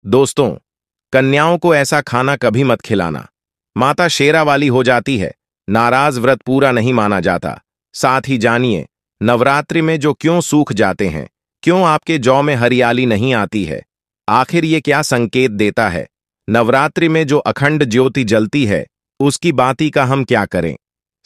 दोस्तों, कन्याओं को ऐसा खाना कभी मत खिलाना। माता शेरा वाली हो जाती है, नाराज व्रत पूरा नहीं माना जाता। साथ ही जानिए, नवरात्रि में जो क्यों सूख जाते हैं, क्यों आपके जौ में हरियाली नहीं आती है, आखिर ये क्या संकेत देता है। नवरात्रि में जो अखंड ज्योति जलती है, उसकी बाती का हम क्या करें।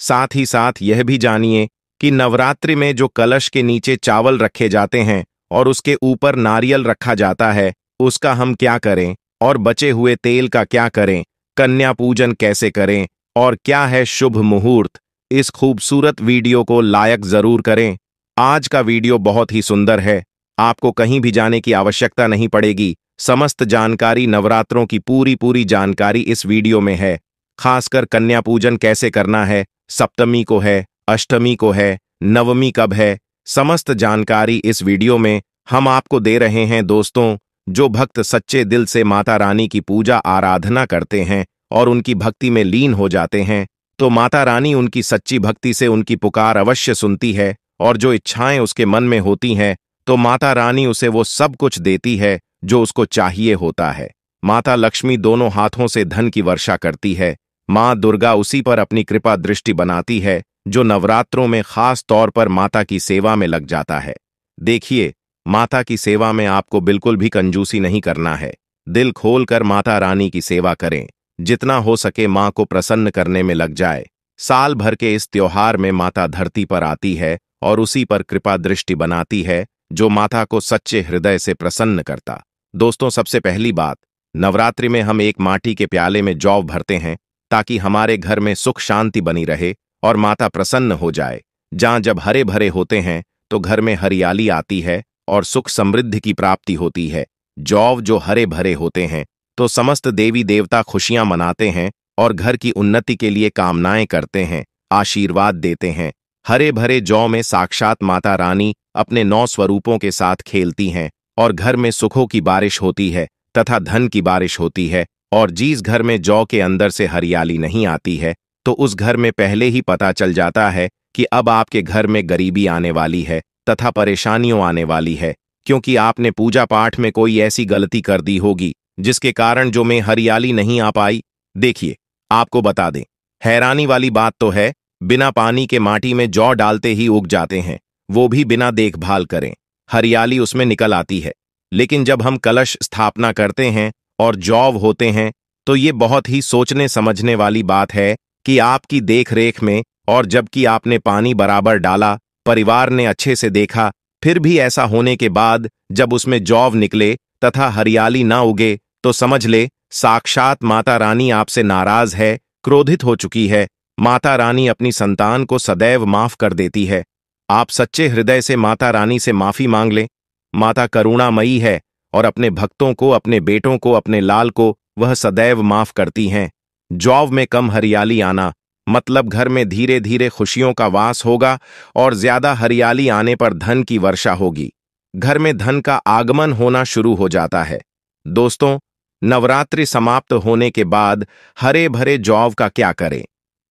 साथ ही साथ यह भी जानिए कि नवरात्रि में जो कलश के नीचे चावल रखे जाते हैं और उसके ऊपर नारियल रखा जाता है, उसका हम क्या करें और बचे हुए तेल का क्या करें, कन्या पूजन कैसे करें और क्या है शुभ मुहूर्त। इस खूबसूरत वीडियो को लाइक जरूर करें। आज का वीडियो बहुत ही सुंदर है, आपको कहीं भी जाने की आवश्यकता नहीं पड़ेगी। समस्त जानकारी, नवरात्रों की पूरी जानकारी इस वीडियो में है। खासकर कन्या पूजन कैसे करना है, सप्तमी को है, अष्टमी को है, नवमी कब है, समस्त जानकारी इस वीडियो में हम आपको दे रहे हैं। दोस्तों, जो भक्त सच्चे दिल से माता रानी की पूजा आराधना करते हैं और उनकी भक्ति में लीन हो जाते हैं, तो माता रानी उनकी सच्ची भक्ति से उनकी पुकार अवश्य सुनती है और जो इच्छाएं उसके मन में होती हैं, तो माता रानी उसे वो सब कुछ देती है जो उसको चाहिए होता है। माता लक्ष्मी दोनों हाथों से धन की वर्षा करती है। माँ दुर्गा उसी पर अपनी कृपा दृष्टि बनाती है जो नवरात्रों में खास तौर पर माता की सेवा में लग जाता है। देखिए, माता की सेवा में आपको बिल्कुल भी कंजूसी नहीं करना है। दिल खोलकर माता रानी की सेवा करें, जितना हो सके माँ को प्रसन्न करने में लग जाए। साल भर के इस त्योहार में माता धरती पर आती है और उसी पर कृपा दृष्टि बनाती है जो माता को सच्चे हृदय से प्रसन्न करता। दोस्तों, सबसे पहली बात, नवरात्रि में हम एक माटी के प्याले में जौ भरते हैं ताकि हमारे घर में सुख शांति बनी रहे और माता प्रसन्न हो जाए। जहाँ जब हरे भरे होते हैं तो घर में हरियाली आती है और सुख समृद्धि की प्राप्ति होती है। जौ जो हरे भरे होते हैं तो समस्त देवी देवता खुशियां मनाते हैं और घर की उन्नति के लिए कामनाएं करते हैं, आशीर्वाद देते हैं। हरे भरे जौ में साक्षात माता रानी अपने 9 स्वरूपों के साथ खेलती हैं और घर में सुखों की बारिश होती है तथा धन की बारिश होती है। और जिस घर में जौ के अंदर से हरियाली नहीं आती है, तो उस घर में पहले ही पता चल जाता है कि अब आपके घर में गरीबी आने वाली है तथा परेशानियों आने वाली है, क्योंकि आपने पूजा पाठ में कोई ऐसी गलती कर दी होगी जिसके कारण जो में हरियाली नहीं आ पाई। देखिए, आपको बता दें, हैरानी वाली बात तो है, बिना पानी के माटी में जौ डालते ही उग जाते हैं, वो भी बिना देखभाल करें, हरियाली उसमें निकल आती है। लेकिन जब हम कलश स्थापना करते हैं और जौ होते हैं, तो ये बहुत ही सोचने समझने वाली बात है कि आपकी देखरेख में, और जबकि आपने पानी बराबर डाला, परिवार ने अच्छे से देखा, फिर भी ऐसा होने के बाद जब उसमें जौ निकले तथा हरियाली ना उगे, तो समझ ले साक्षात माता रानी आपसे नाराज है, क्रोधित हो चुकी है। माता रानी अपनी संतान को सदैव माफ कर देती है। आप सच्चे हृदय से माता रानी से माफी मांग लें। माता करुणामयी है और अपने भक्तों को, अपने बेटों को, अपने लाल को वह सदैव माफ करती हैं। जौ में कम हरियाली आना मतलब घर में धीरे धीरे खुशियों का वास होगा और ज्यादा हरियाली आने पर धन की वर्षा होगी। घर में धन का आगमन होना शुरू हो जाता है। दोस्तों, नवरात्रि समाप्त होने के बाद हरे भरे जौ का क्या करें।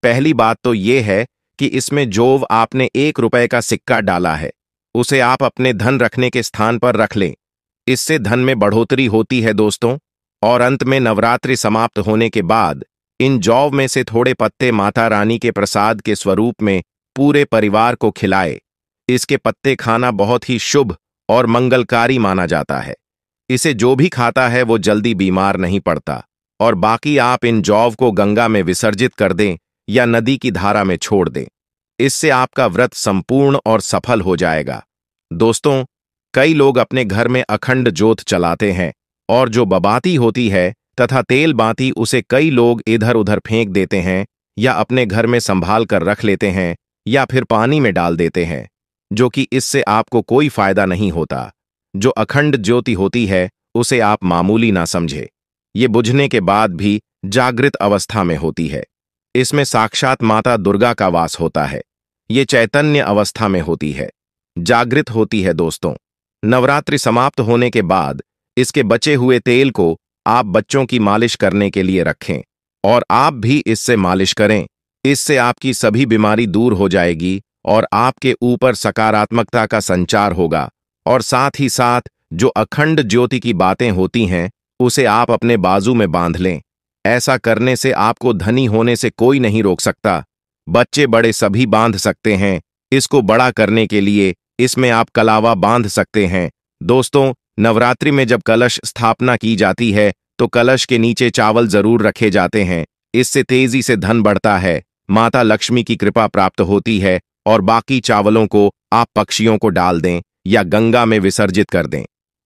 पहली बात तो यह है कि इसमें जो आपने 1 रुपए का सिक्का डाला है, उसे आप अपने धन रखने के स्थान पर रख लें। इससे धन में बढ़ोतरी होती है दोस्तों। और अंत में नवरात्रि समाप्त होने के बाद इन जौ में से थोड़े पत्ते माता रानी के प्रसाद के स्वरूप में पूरे परिवार को खिलाए। इसके पत्ते खाना बहुत ही शुभ और मंगलकारी माना जाता है। इसे जो भी खाता है वो जल्दी बीमार नहीं पड़ता। और बाकी आप इन जौ को गंगा में विसर्जित कर दें या नदी की धारा में छोड़ दें। इससे आपका व्रत संपूर्ण और सफल हो जाएगा। दोस्तों, कई लोग अपने घर में अखंड ज्योत चलाते हैं और जो बबाती होती है तथा तेल बाती, उसे कई लोग इधर उधर फेंक देते हैं या अपने घर में संभाल कर रख लेते हैं या फिर पानी में डाल देते हैं, जो कि इससे आपको कोई फायदा नहीं होता। जो अखंड ज्योति होती है उसे आप मामूली ना समझे। ये बुझने के बाद भी जागृत अवस्था में होती है। इसमें साक्षात माता दुर्गा का वास होता है। ये चैतन्य अवस्था में होती है, जागृत होती है। दोस्तों, नवरात्रि समाप्त होने के बाद इसके बचे हुए तेल को आप बच्चों की मालिश करने के लिए रखें और आप भी इससे मालिश करें। इससे आपकी सभी बीमारी दूर हो जाएगी और आपके ऊपर सकारात्मकता का संचार होगा। और साथ ही साथ जो अखंड ज्योति की बातें होती हैं उसे आप अपने बाजू में बांध लें। ऐसा करने से आपको धनी होने से कोई नहीं रोक सकता। बच्चे बड़े सभी बांध सकते हैं। इसको बड़ा करने के लिए इसमें आप कलावा बांध सकते हैं। दोस्तों, नवरात्रि में जब कलश स्थापना की जाती है तो कलश के नीचे चावल जरूर रखे जाते हैं। इससे तेजी से धन बढ़ता है, माता लक्ष्मी की कृपा प्राप्त होती है। और बाकी चावलों को आप पक्षियों को डाल दें या गंगा में विसर्जित कर दें।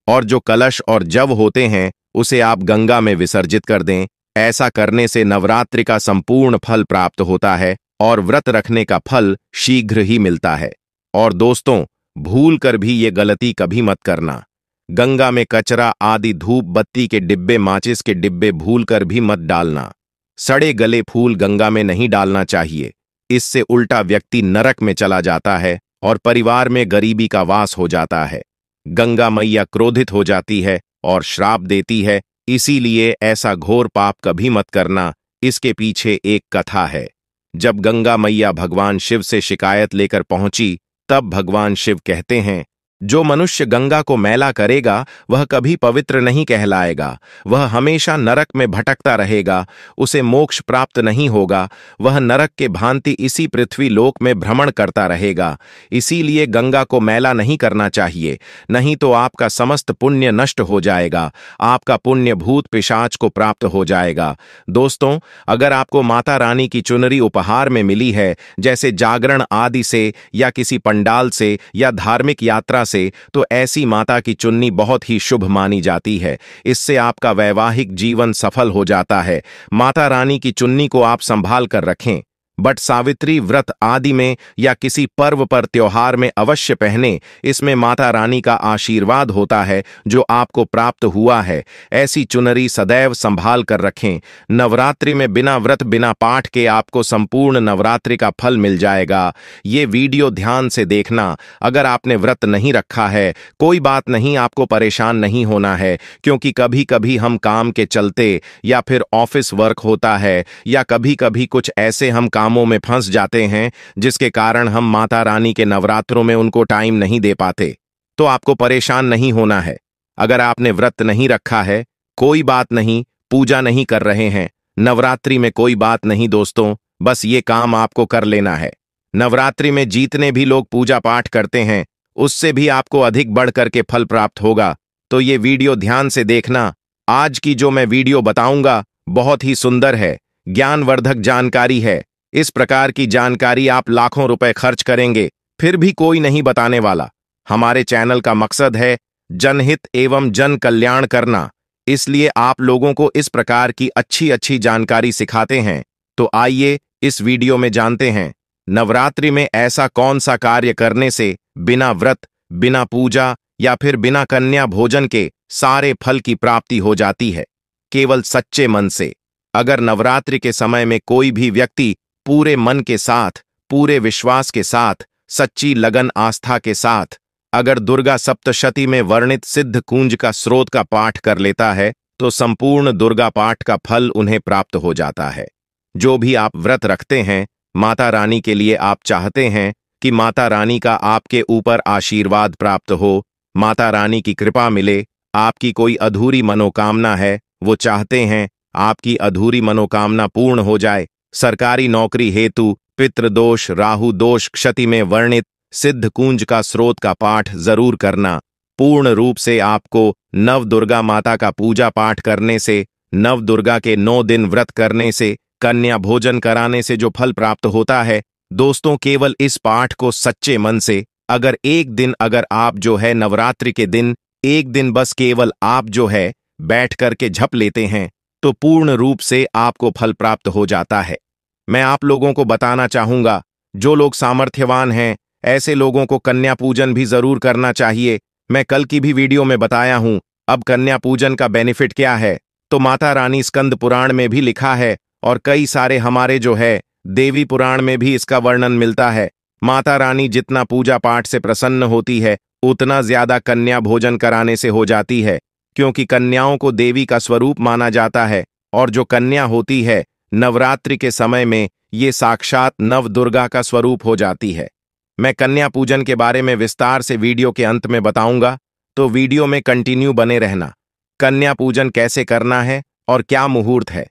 और जो कलश और जव होते हैं उसे आप गंगा में विसर्जित कर दें। ऐसा करने से नवरात्रि का संपूर्ण फल प्राप्त होता है और व्रत रखने का फल शीघ्र ही मिलता है। और दोस्तों, भूल कर भी ये गलती कभी मत करना। गंगा में कचरा आदि धूप बत्ती के डिब्बे, माचिस के डिब्बे भूल कर भी मत डालना। सड़े गले फूल गंगा में नहीं डालना चाहिए। इससे उल्टा व्यक्ति नरक में चला जाता है और परिवार में गरीबी का वास हो जाता है। गंगा मैया क्रोधित हो जाती है और श्राप देती है। इसीलिए ऐसा घोर पाप कभी मत करना। इसके पीछे एक कथा है। जब गंगा मैया भगवान शिव से शिकायत लेकर पहुंची, तब भगवान शिव कहते हैं, जो मनुष्य गंगा को मैला करेगा वह कभी पवित्र नहीं कहलाएगा। वह हमेशा नरक में भटकता रहेगा। उसे मोक्ष प्राप्त नहीं होगा। वह नरक के भांति इसी पृथ्वी लोक में भ्रमण करता रहेगा। इसीलिए गंगा को मैला नहीं करना चाहिए, नहीं तो आपका समस्त पुण्य नष्ट हो जाएगा। आपका पुण्य भूत पिशाच को प्राप्त हो जाएगा। दोस्तों, अगर आपको माता रानी की चुनरी उपहार में मिली है, जैसे जागरण आदि से या किसी पंडाल से या धार्मिक यात्रा से, तो ऐसी माता की चुन्नी बहुत ही शुभ मानी जाती है। इससे आपका वैवाहिक जीवन सफल हो जाता है। माता रानी की चुन्नी को आप संभाल कर रखें। बट सावित्री व्रत आदि में या किसी पर्व पर त्योहार में अवश्य पहने। इसमें माता रानी का आशीर्वाद होता है जो आपको प्राप्त हुआ है। ऐसी चुनरी सदैव संभाल कर रखें। नवरात्रि में बिना व्रत बिना पाठ के आपको संपूर्ण नवरात्रि का फल मिल जाएगा। ये वीडियो ध्यान से देखना। अगर आपने व्रत नहीं रखा है, कोई बात नहीं, आपको परेशान नहीं होना है, क्योंकि कभी कभी हम काम के चलते या फिर ऑफिस वर्क होता है या कभी कभी कुछ ऐसे हम कामों में फंस जाते हैं जिसके कारण हम माता रानी के नवरात्रों में उनको टाइम नहीं दे पाते। तो आपको परेशान नहीं होना है। अगर आपने व्रत नहीं रखा है, कोई बात नहीं, पूजा नहीं कर रहे हैं, नवरात्रि में कोई बात नहीं दोस्तों, बस ये काम आपको कर लेना है। नवरात्रि में जितने भी लोग पूजा पाठ करते हैं उससे भी आपको अधिक बढ़ करके फल प्राप्त होगा। तो ये वीडियो ध्यान से देखना। आज की जो मैं वीडियो बताऊंगा बहुत ही सुंदर है, ज्ञानवर्धक जानकारी है। इस प्रकार की जानकारी आप लाखों रुपए खर्च करेंगे फिर भी कोई नहीं बताने वाला। हमारे चैनल का मकसद है जनहित एवं जन कल्याण करना, इसलिए आप लोगों को इस प्रकार की अच्छी अच्छी जानकारी सिखाते हैं। तो आइए इस वीडियो में जानते हैं, नवरात्रि में ऐसा कौन सा कार्य करने से बिना व्रत, बिना पूजा या फिर बिना कन्या भोजन के सारे फल की प्राप्ति हो जाती है, केवल सच्चे मन से। अगर नवरात्रि के समय में कोई भी व्यक्ति पूरे मन के साथ, पूरे विश्वास के साथ, सच्ची लगन आस्था के साथ अगर दुर्गा सप्तशती में वर्णित सिद्ध कुंज का स्रोत का पाठ कर लेता है तो संपूर्ण दुर्गा पाठ का फल उन्हें प्राप्त हो जाता है। जो भी आप व्रत रखते हैं, माता रानी के लिए आप चाहते हैं कि माता रानी का आपके ऊपर आशीर्वाद प्राप्त हो, माता रानी की कृपा मिले, आपकी कोई अधूरी मनोकामना है, वो चाहते हैं आपकी अधूरी मनोकामना पूर्ण हो जाए। सरकारी नौकरी हेतु पितृदोष, राहु दोष, क्षति में वर्णित सिद्ध कुंज का स्रोत का पाठ जरूर करना। पूर्ण रूप से आपको नव दुर्गा माता का पूजा पाठ करने से, नव दुर्गा के 9 दिन व्रत करने से, कन्या भोजन कराने से जो फल प्राप्त होता है, दोस्तों केवल इस पाठ को सच्चे मन से अगर एक दिन, अगर आप जो है नवरात्रि के दिन एक दिन बस केवल आप जो है बैठ करके जप लेते हैं तो पूर्ण रूप से आपको फल प्राप्त हो जाता है। मैं आप लोगों को बताना चाहूंगा, जो लोग सामर्थ्यवान हैं ऐसे लोगों को कन्या पूजन भी जरूर करना चाहिए। मैं कल की भी वीडियो में बताया हूं। अब कन्या पूजन का बेनिफिट क्या है तो माता रानी स्कंद पुराण में भी लिखा है और कई सारे हमारे जो है देवी पुराण में भी इसका वर्णन मिलता है। माता रानी जितना पूजा पाठ से प्रसन्न होती है उतना ज्यादा कन्या भोजन कराने से हो जाती है, क्योंकि कन्याओं को देवी का स्वरूप माना जाता है। और जो कन्या होती है नवरात्रि के समय में ये साक्षात नव दुर्गा का स्वरूप हो जाती है। मैं कन्या पूजन के बारे में विस्तार से वीडियो के अंत में बताऊंगा, तो वीडियो में कंटिन्यू बने रहना। कन्या पूजन कैसे करना है और क्या मुहूर्त है,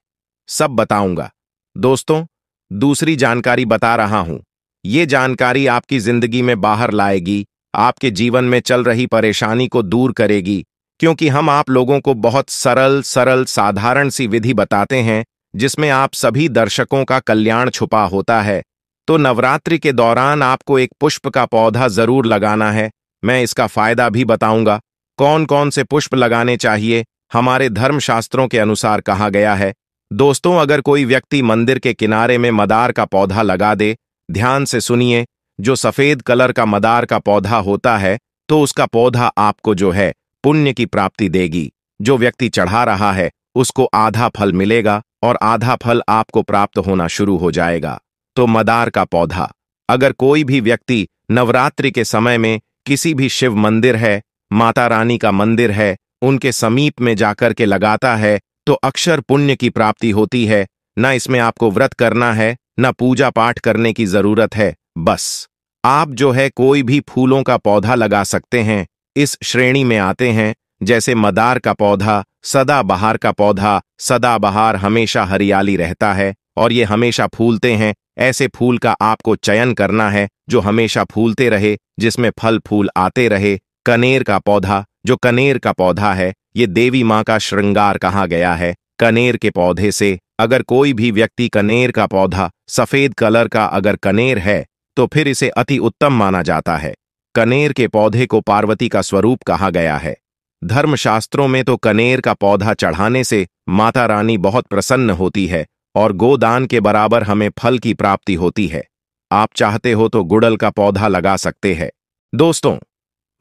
सब बताऊंगा। दोस्तों, दूसरी जानकारी बता रहा हूं। ये जानकारी आपकी जिंदगी में बाहर लाएगी, आपके जीवन में चल रही परेशानी को दूर करेगी, क्योंकि हम आप लोगों को बहुत सरल सरल साधारण सी विधि बताते हैं जिसमें आप सभी दर्शकों का कल्याण छुपा होता है। तो नवरात्रि के दौरान आपको एक पुष्प का पौधा जरूर लगाना है। मैं इसका फायदा भी बताऊंगा। कौन कौन से पुष्प लगाने चाहिए, हमारे धर्मशास्त्रों के अनुसार कहा गया है। दोस्तों, अगर कोई व्यक्ति मंदिर के किनारे में मदार का पौधा लगा दे, ध्यान से सुनिए, जो सफेद कलर का मदार का पौधा होता है, तो उसका पौधा आपको जो है पुण्य की प्राप्ति देगी। जो व्यक्ति चढ़ा रहा है उसको आधा फल मिलेगा और आधा फल आपको प्राप्त होना शुरू हो जाएगा। तो मदार का पौधा अगर कोई भी व्यक्ति नवरात्रि के समय में किसी भी शिव मंदिर है, माता रानी का मंदिर है, उनके समीप में जाकर के लगाता है तो अक्षर पुण्य की प्राप्ति होती है। न इसमें आपको व्रत करना है, न पूजा पाठ करने की जरूरत है। बस आप जो है कोई भी फूलों का पौधा लगा सकते हैं। इस श्रेणी में आते हैं जैसे मदार का पौधा, सदाबहार का पौधा। सदाबहार हमेशा हरियाली रहता है और ये हमेशा फूलते हैं। ऐसे फूल का आपको चयन करना है जो हमेशा फूलते रहे, जिसमें फल फूल आते रहे। कनेर का पौधा, जो कनेर का पौधा है, ये देवी माँ का श्रृंगार कहा गया है। कनेर के पौधे से अगर कोई भी व्यक्ति कनेर का पौधा, सफेद कलर का अगर कनेर है, तो फिर इसे अति उत्तम माना जाता है। कनेर के पौधे को पार्वती का स्वरूप कहा गया है। धर्मशास्त्रों में तो कनेर का पौधा चढ़ाने से माता रानी बहुत प्रसन्न होती है और गोदान के बराबर हमें फल की प्राप्ति होती है। आप चाहते हो तो गुड़हल का पौधा लगा सकते हैं। दोस्तों,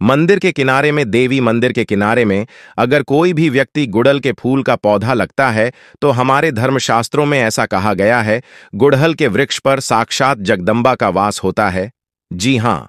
मंदिर के किनारे में, देवी मंदिर के किनारे में अगर कोई भी व्यक्ति गुड़हल के फूल का पौधा लगता है तो हमारे धर्मशास्त्रों में ऐसा कहा गया है, गुड़हल के वृक्ष पर साक्षात जगदम्बा का वास होता है। जी हां,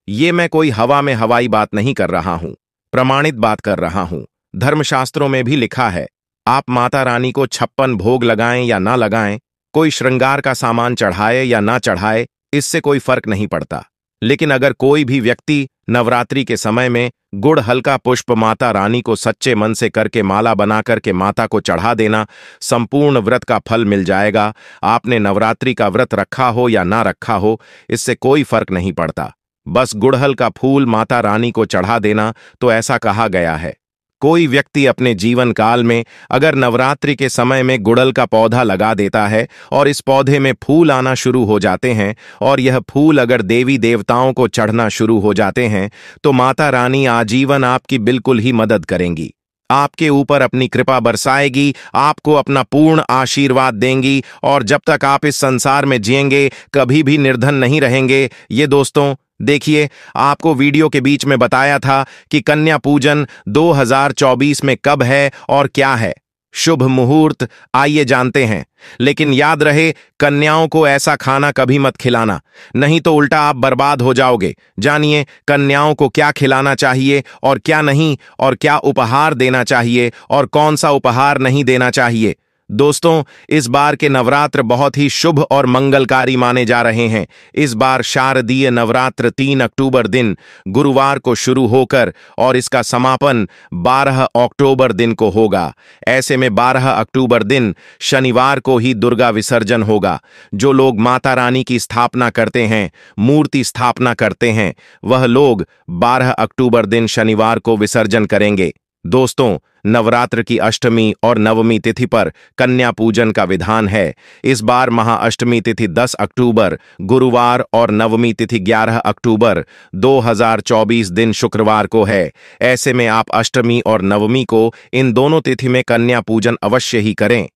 ये मैं कोई हवा में हवाई बात नहीं कर रहा हूं, प्रमाणित बात कर रहा हूं। धर्मशास्त्रों में भी लिखा है। आप माता रानी को 56 भोग लगाएं या ना लगाएं, कोई श्रृंगार का सामान चढ़ाए या ना चढ़ाए, इससे कोई फर्क नहीं पड़ता। लेकिन अगर कोई भी व्यक्ति नवरात्रि के समय में गुड़हल का पुष्प माता रानी को सच्चे मन से करके माला बना करके माता को चढ़ा देना, संपूर्ण व्रत का फल मिल जाएगा। आपने नवरात्रि का व्रत रखा हो या ना रखा हो, इससे कोई फर्क नहीं पड़ता। बस गुड़हल का फूल माता रानी को चढ़ा देना। तो ऐसा कहा गया है, कोई व्यक्ति अपने जीवन काल में अगर नवरात्रि के समय में गुड़हल का पौधा लगा देता है और इस पौधे में फूल आना शुरू हो जाते हैं और यह फूल अगर देवी देवताओं को चढ़ना शुरू हो जाते हैं, तो माता रानी आजीवन आपकी बिल्कुल ही मदद करेंगी, आपके ऊपर अपनी कृपा बरसाएगी, आपको अपना पूर्ण आशीर्वाद देंगी और जब तक आप इस संसार में जिएंगे कभी भी निर्धन नहीं रहेंगे। ये दोस्तों देखिए, आपको वीडियो के बीच में बताया था कि कन्या पूजन 2024 में कब है और क्या है शुभ मुहूर्त, आइए जानते हैं। लेकिन याद रहे, कन्याओं को ऐसा खाना कभी मत खिलाना, नहीं तो उल्टा आप बर्बाद हो जाओगे। जानिए कन्याओं को क्या खिलाना चाहिए और क्या नहीं, और क्या उपहार देना चाहिए और कौन सा उपहार नहीं देना चाहिए। दोस्तों, इस बार के नवरात्र बहुत ही शुभ और मंगलकारी माने जा रहे हैं। इस बार शारदीय नवरात्र 3 अक्टूबर दिन गुरुवार को शुरू होकर और इसका समापन 12 अक्टूबर दिन को होगा। ऐसे में 12 अक्टूबर दिन शनिवार को ही दुर्गा विसर्जन होगा। जो लोग माता रानी की स्थापना करते हैं, मूर्ति स्थापना करते हैं, वह लोग 12 अक्टूबर दिन शनिवार को विसर्जन करेंगे। दोस्तों, नवरात्र की अष्टमी और नवमी तिथि पर कन्या पूजन का विधान है। इस बार महाअष्टमी तिथि 10 अक्टूबर गुरुवार और नवमी तिथि 11 अक्टूबर 2024 दिन शुक्रवार को है। ऐसे में आप अष्टमी और नवमी को इन दोनों तिथि में कन्या पूजन अवश्य ही करें।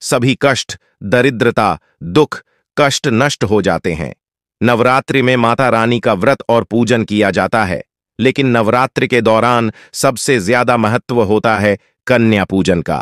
सभी कष्ट, दरिद्रता, दुख, कष्ट नष्ट हो जाते हैं। नवरात्रि में माता रानी का व्रत और पूजन किया जाता है, लेकिन नवरात्रि के दौरान सबसे ज्यादा महत्व होता है कन्या पूजन का।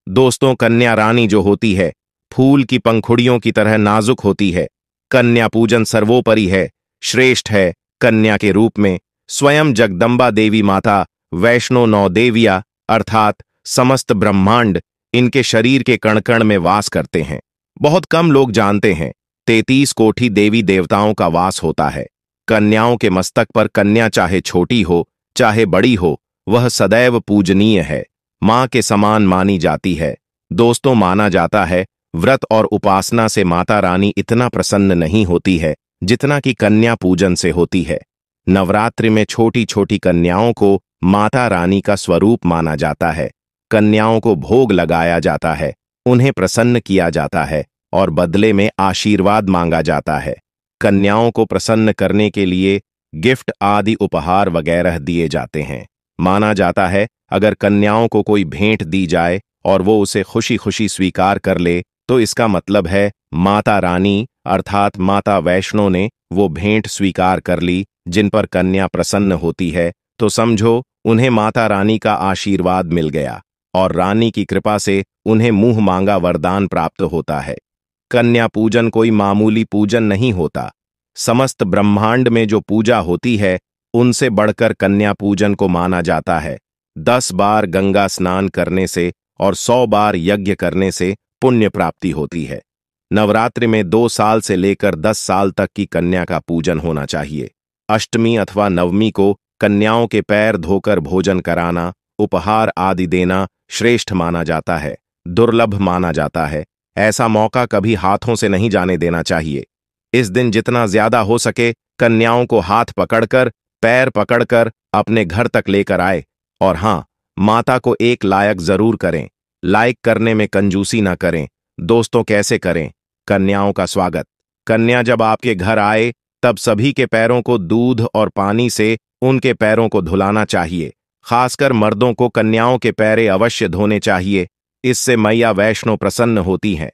दोस्तों, कन्या रानी जो होती है फूल की पंखुड़ियों की तरह नाजुक होती है। कन्या पूजन सर्वोपरि है, श्रेष्ठ है। कन्या के रूप में स्वयं जगदम्बा देवी माता, वैष्णो नौ देविया अर्थात समस्त ब्रह्मांड इनके शरीर के कण कण में वास करते हैं। बहुत कम लोग जानते हैं 33 कोटि देवी देवताओं का वास होता है। कन्याओं के मस्तक पर कन्या चाहे छोटी हो चाहे बड़ी हो, वह सदैव पूजनीय है। मां के समान मानी जाती है। दोस्तों, माना जाता है व्रत और उपासना से माता रानी इतना प्रसन्न नहीं होती है जितना कि कन्या पूजन से होती है। नवरात्रि में छोटी छोटी कन्याओं को माता रानी का स्वरूप माना जाता है। कन्याओं को भोग लगाया जाता है, उन्हें प्रसन्न किया जाता है और बदले में आशीर्वाद मांगा जाता है। कन्याओं को प्रसन्न करने के लिए गिफ्ट आदि उपहार वगैरह दिए जाते हैं। माना जाता है अगर कन्याओं को कोई भेंट दी जाए और वो उसे खुशी खुशी स्वीकार कर ले तो इसका मतलब है माता रानी अर्थात माता वैष्णो ने वो भेंट स्वीकार कर ली। जिन पर कन्या प्रसन्न होती है तो समझो उन्हें माता रानी का आशीर्वाद मिल गया और रानी की कृपा से उन्हें मुंह मांगा वरदान प्राप्त होता है। कन्या पूजन कोई मामूली पूजन नहीं होता। समस्त ब्रह्मांड में जो पूजा होती है उनसे बढ़कर कन्या पूजन को माना जाता है। 10 बार गंगा स्नान करने से और 100 बार यज्ञ करने से पुण्य प्राप्ति होती है। नवरात्रि में 2 साल से लेकर 10 साल तक की कन्या का पूजन होना चाहिए। अष्टमी अथवा नवमी को कन्याओं के पैर धोकर भोजन कराना, उपहार आदि देना श्रेष्ठ माना जाता है, दुर्लभ माना जाता है। ऐसा मौका कभी हाथों से नहीं जाने देना चाहिए। इस दिन जितना ज्यादा हो सके कन्याओं को हाथ पकड़कर, पैर पकड़कर अपने घर तक लेकर आए। और हां, माता को एक लायक जरूर करें। लायक करने में कंजूसी ना करें। दोस्तों, कैसे करें कन्याओं का स्वागत? कन्या जब आपके घर आए तब सभी के पैरों को दूध और पानी से उनके पैरों को धुलाना चाहिए। खासकर मर्दों को कन्याओं के पैरे अवश्य धोने चाहिए। इससे मैया वैष्णो प्रसन्न होती हैं।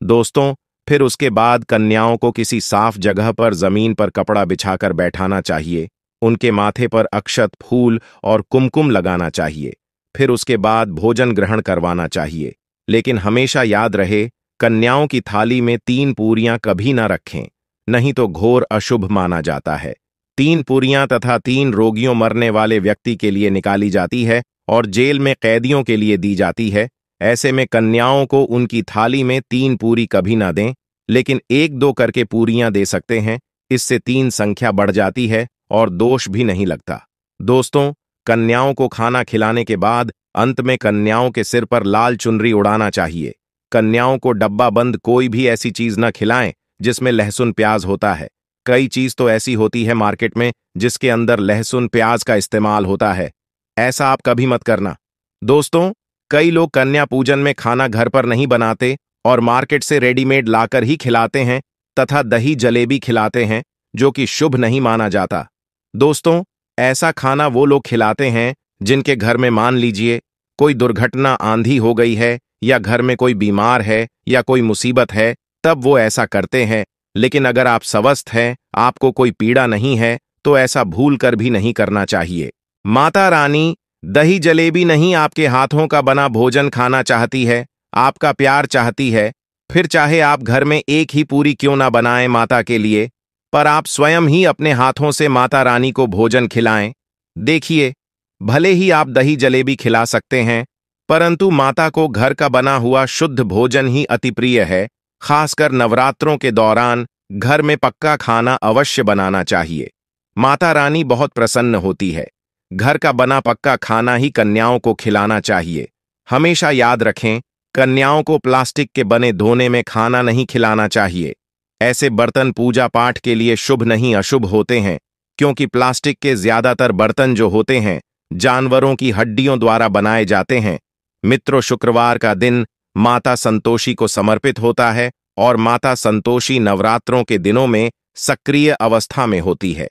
दोस्तों, फिर उसके बाद कन्याओं को किसी साफ जगह पर जमीन पर कपड़ा बिछाकर बैठाना चाहिए। उनके माथे पर अक्षत, फूल और कुमकुम लगाना चाहिए। फिर उसके बाद भोजन ग्रहण करवाना चाहिए। लेकिन हमेशा याद रहे, कन्याओं की थाली में 3 पूरियां कभी ना रखें, नहीं तो घोर अशुभ माना जाता है। 3 पूरियां तथा 3 रोगियों मरने वाले व्यक्ति के लिए निकाली जाती है और जेल में कैदियों के लिए दी जाती है। ऐसे में कन्याओं को उनकी थाली में 3 पूरी कभी ना दें, लेकिन 1-2 करके पूरियां दे सकते हैं। इससे 3 संख्या बढ़ जाती है और दोष भी नहीं लगता। दोस्तों, कन्याओं को खाना खिलाने के बाद अंत में कन्याओं के सिर पर लाल चुनरी उड़ाना चाहिए। कन्याओं को डब्बा बंद कोई भी ऐसी चीज न खिलाएं जिसमें लहसुन प्याज होता है। कई चीज तो ऐसी होती है मार्केट में जिसके अंदर लहसुन प्याज का इस्तेमाल होता है। ऐसा आप कभी मत करना। दोस्तों, कई लोग कन्या पूजन में खाना घर पर नहीं बनाते और मार्केट से रेडीमेड लाकर ही खिलाते हैं तथा दही जलेबी खिलाते हैं, जो कि शुभ नहीं माना जाता। दोस्तों, ऐसा खाना वो लोग खिलाते हैं जिनके घर में मान लीजिए कोई दुर्घटना, आंधी हो गई है या घर में कोई बीमार है या कोई मुसीबत है, तब वो ऐसा करते हैं। लेकिन अगर आप स्वस्थ हैं, आपको कोई पीड़ा नहीं है, तो ऐसा भूल कर भी नहीं करना चाहिए। माता रानी दही जलेबी नहीं, आपके हाथों का बना भोजन खाना चाहती है, आपका प्यार चाहती है। फिर चाहे आप घर में एक ही पूरी क्यों ना बनाएं माता के लिए, पर आप स्वयं ही अपने हाथों से माता रानी को भोजन खिलाएं। देखिए, भले ही आप दही जलेबी खिला सकते हैं, परंतु माता को घर का बना हुआ शुद्ध भोजन ही अति प्रिय है। खासकर नवरात्रों के दौरान घर में पक्का खाना अवश्य बनाना चाहिए। माता रानी बहुत प्रसन्न होती है। घर का बना पक्का खाना ही कन्याओं को खिलाना चाहिए। हमेशा याद रखें, कन्याओं को प्लास्टिक के बने धोने में खाना नहीं खिलाना चाहिए। ऐसे बर्तन पूजा पाठ के लिए शुभ नहीं, अशुभ होते हैं, क्योंकि प्लास्टिक के ज्यादातर बर्तन जो होते हैं जानवरों की हड्डियों द्वारा बनाए जाते हैं। मित्रों, शुक्रवार का दिन माता संतोषी को समर्पित होता है और माता संतोषी नवरात्रों के दिनों में सक्रिय अवस्था में होती है,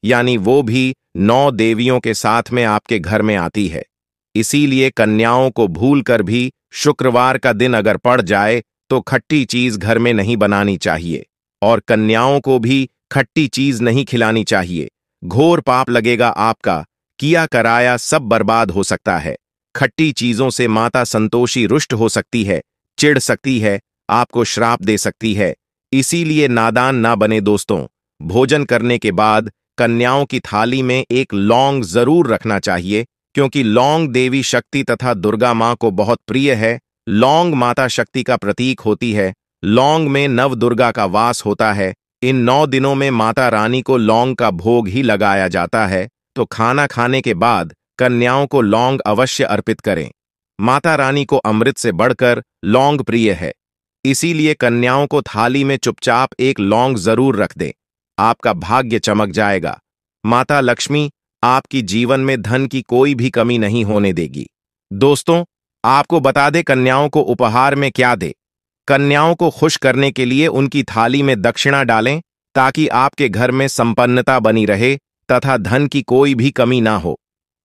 यानी वो भी 9 देवियों के साथ में आपके घर में आती है। इसीलिए कन्याओं को भूलकर भी शुक्रवार का दिन अगर पड़ जाए तो खट्टी चीज घर में नहीं बनानी चाहिए और कन्याओं को भी खट्टी चीज नहीं खिलानी चाहिए। घोर पाप लगेगा आपका, किया कराया सब बर्बाद हो सकता है। खट्टी चीजों से माता संतोषी रुष्ट हो सकती है, चिढ़ सकती है, आपको श्राप दे सकती है। इसीलिए नादान ना बने दोस्तों। भोजन करने के बाद कन्याओं की थाली में एक लौंग जरूर रखना चाहिए, क्योंकि लौंग देवी शक्ति तथा दुर्गा मां को बहुत प्रिय है। लौंग माता शक्ति का प्रतीक होती है। लौंग में नव दुर्गा का वास होता है। इन 9 दिनों में माता रानी को लौंग का भोग ही लगाया जाता है, तो खाना खाने के बाद कन्याओं को लौंग अवश्य अर्पित करें। माता रानी को अमृत से बढ़कर लौंग प्रिय है। इसीलिए कन्याओं को थाली में चुपचाप एक लौंग जरूर रख दे। आपका भाग्य चमक जाएगा। माता लक्ष्मी आपकी जीवन में धन की कोई भी कमी नहीं होने देगी। दोस्तों, आपको बता दे कन्याओं को उपहार में क्या दे। कन्याओं को खुश करने के लिए उनकी थाली में दक्षिणा डालें, ताकि आपके घर में संपन्नता बनी रहे तथा धन की कोई भी कमी ना हो।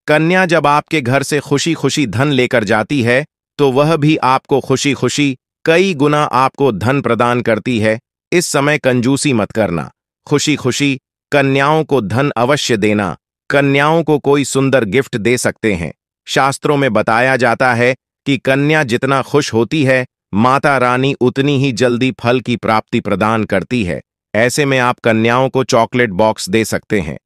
कन्या जब आपके घर से खुशी खुशी धन लेकर जाती है, तो वह भी आपको खुशी खुशी कई गुना आपको धन प्रदान करती है। इस समय कंजूसी मत करना। खुशी खुशी कन्याओं को धन अवश्य देना। कन्याओं को कोई सुंदर गिफ्ट दे सकते हैं। शास्त्रों में बताया जाता है कि कन्या जितना खुश होती है, माता रानी उतनी ही जल्दी फल की प्राप्ति प्रदान करती है। ऐसे में आप कन्याओं को चॉकलेट बॉक्स दे सकते हैं।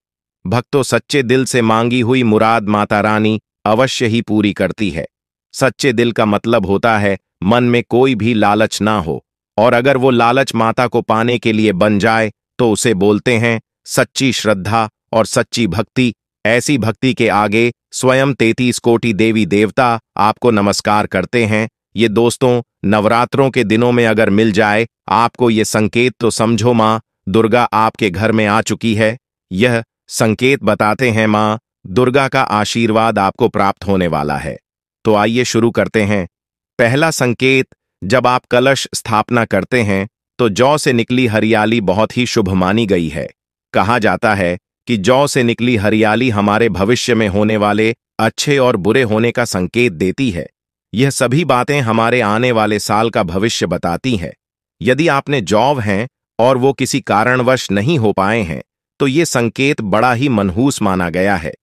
भक्तों, सच्चे दिल से मांगी हुई मुराद माता रानी अवश्य ही पूरी करती है। सच्चे दिल का मतलब होता है मन में कोई भी लालच ना हो, और अगर वो लालच माता को पाने के लिए बन जाए तो उसे बोलते हैं सच्ची श्रद्धा और सच्ची भक्ति। ऐसी भक्ति के आगे स्वयं 33 कोटि देवी देवता आपको नमस्कार करते हैं। ये दोस्तों, नवरात्रों के दिनों में अगर मिल जाए आपको ये संकेत, तो समझो माँ दुर्गा आपके घर में आ चुकी है। यह संकेत बताते हैं माँ दुर्गा का आशीर्वाद आपको प्राप्त होने वाला है। तो आइए शुरू करते हैं। पहला संकेत, जब आप कलश स्थापना करते हैं तो जौ से निकली हरियाली बहुत ही शुभ मानी गई है। कहा जाता है कि जौ से निकली हरियाली हमारे भविष्य में होने वाले अच्छे और बुरे होने का संकेत देती है। यह सभी बातें हमारे आने वाले साल का भविष्य बताती हैं। यदि आपने जॉब हैं और वो किसी कारणवश नहीं हो पाए हैं, तो ये संकेत बड़ा ही मनहूस माना गया है।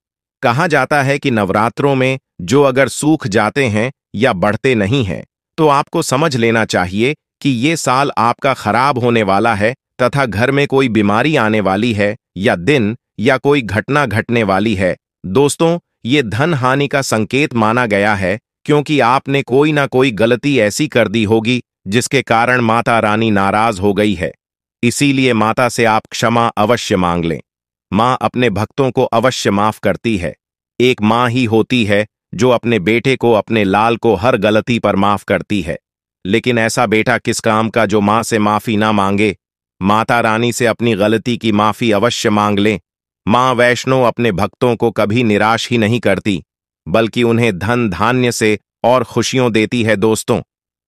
कहा जाता है कि नवरात्रों में जो अगर सूख जाते हैं या बढ़ते नहीं हैं, तो आपको समझ लेना चाहिए कि ये साल आपका खराब होने वाला है तथा घर में कोई बीमारी आने वाली है या दिन या कोई घटना घटने वाली है। दोस्तों, ये धन हानि का संकेत माना गया है, क्योंकि आपने कोई ना कोई गलती ऐसी कर दी होगी जिसके कारण माता रानी नाराज हो गई है। इसीलिए माता से आप क्षमा अवश्य मांग लें। माँ अपने भक्तों को अवश्य माफ करती है। एक माँ ही होती है जो अपने बेटे को, अपने लाल को हर गलती पर माफ करती है। लेकिन ऐसा बेटा किस काम का जो माँ से माफी ना मांगे। माता रानी से अपनी गलती की माफी अवश्य मांग लें। माँ वैष्णो अपने भक्तों को कभी निराश ही नहीं करती, बल्कि उन्हें धन धान्य से और खुशियों देती है। दोस्तों,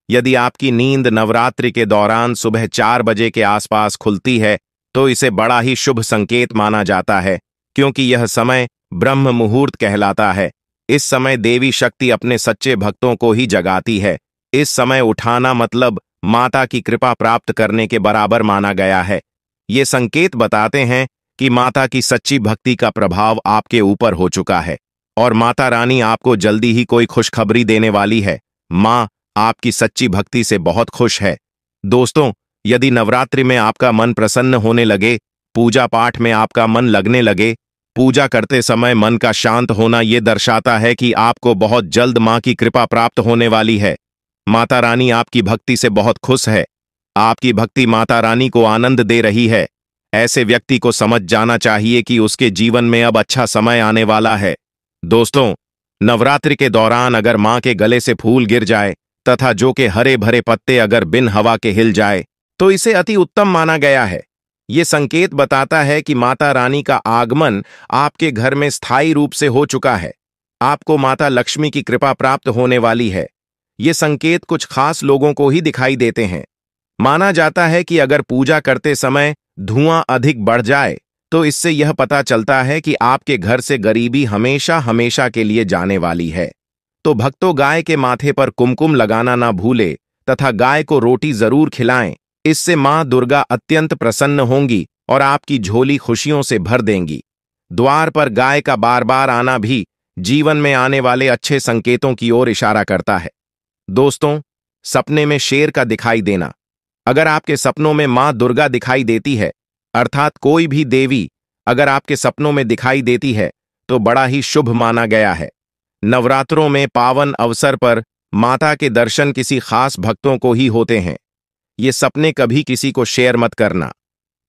यदि आपकी नींद नवरात्रि के दौरान सुबह 4 बजे के आसपास खुलती है, तो इसे बड़ा ही शुभ संकेत माना जाता है, क्योंकि यह समय ब्रह्म मुहूर्त कहलाता है। इस समय देवी शक्ति अपने सच्चे भक्तों को ही जगाती है। इस समय उठाना मतलब माता की कृपा प्राप्त करने के बराबर माना गया है। ये संकेत बताते हैं कि माता की सच्ची भक्ति का प्रभाव आपके ऊपर हो चुका है और माता रानी आपको जल्दी ही कोई खुशखबरी देने वाली है। माँ आपकी सच्ची भक्ति से बहुत खुश है। दोस्तों, यदि नवरात्रि में आपका मन प्रसन्न होने लगे, पूजा पाठ में आपका मन लगने लगे, पूजा करते समय मन का शांत होना ये दर्शाता है कि आपको बहुत जल्द माँ की कृपा प्राप्त होने वाली है। माता रानी आपकी भक्ति से बहुत खुश है। आपकी भक्ति माता रानी को आनंद दे रही है। ऐसे व्यक्ति को समझ जाना चाहिए कि उसके जीवन में अब अच्छा समय आने वाला है। दोस्तों, नवरात्रि के दौरान अगर माँ के गले से फूल गिर जाए तथा जो के हरे भरे पत्ते अगर बिन हवा के हिल जाए, तो इसे अति उत्तम माना गया है। ये संकेत बताता है कि माता रानी का आगमन आपके घर में स्थायी रूप से हो चुका है। आपको माता लक्ष्मी की कृपा प्राप्त होने वाली है। ये संकेत कुछ खास लोगों को ही दिखाई देते हैं। माना जाता है कि अगर पूजा करते समय धुआं अधिक बढ़ जाए, तो इससे यह पता चलता है कि आपके घर से गरीबी हमेशा हमेशा के लिए जाने वाली है। तो भक्तों, गाय के माथे पर कुमकुम लगाना ना भूले तथा गाय को रोटी जरूर खिलाएं। इससे मां दुर्गा अत्यंत प्रसन्न होंगी और आपकी झोली खुशियों से भर देंगी। द्वार पर गाय का बार बार आना भी जीवन में आने वाले अच्छे संकेतों की ओर इशारा करता है। दोस्तों, सपने में शेर का दिखाई देना। अगर आपके सपनों में मां दुर्गा दिखाई देती है, अर्थात कोई भी देवी अगर आपके सपनों में दिखाई देती है, तो बड़ा ही शुभ माना गया है। नवरात्रों में पावन अवसर पर माता के दर्शन किसी खास भक्तों को ही होते हैं। ये सपने कभी किसी को शेयर मत करना।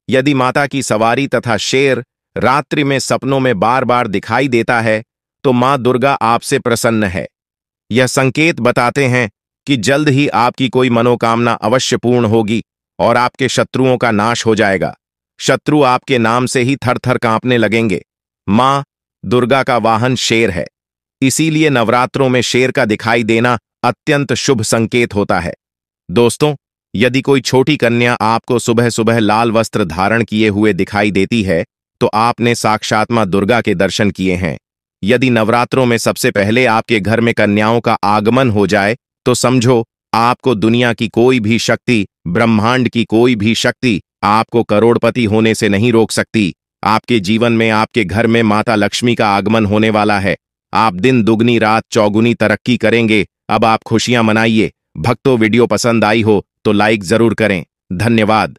यदि माता की सवारी तथा शेर रात्रि में सपनों में बार बार दिखाई देता है, तो मां दुर्गा आपसे प्रसन्न है। यह संकेत बताते हैं कि जल्द ही आपकी कोई मनोकामना अवश्य पूर्ण होगी और आपके शत्रुओं का नाश हो जाएगा। शत्रु आपके नाम से ही थर थर कांपने लगेंगे। मां दुर्गा का वाहन शेर है, इसीलिए नवरात्रों में शेर का दिखाई देना अत्यंत शुभ संकेत होता है। दोस्तों, यदि कोई छोटी कन्या आपको सुबह सुबह लाल वस्त्र धारण किए हुए दिखाई देती है तो आपने साक्षात मां दुर्गा के दर्शन किए हैं। यदि नवरात्रों में सबसे पहले आपके घर में कन्याओं का आगमन हो जाए तो समझो आपको दुनिया की कोई भी शक्ति, ब्रह्मांड की कोई भी शक्ति आपको करोड़पति होने से नहीं रोक सकती। आपके जीवन में, आपके घर में माता लक्ष्मी का आगमन होने वाला है। आप दिन दुगनी रात चौगुनी तरक्की करेंगे। अब आप खुशियां मनाइए। भक्तों, वीडियो पसंद आई हो तो लाइक जरूर करें। धन्यवाद।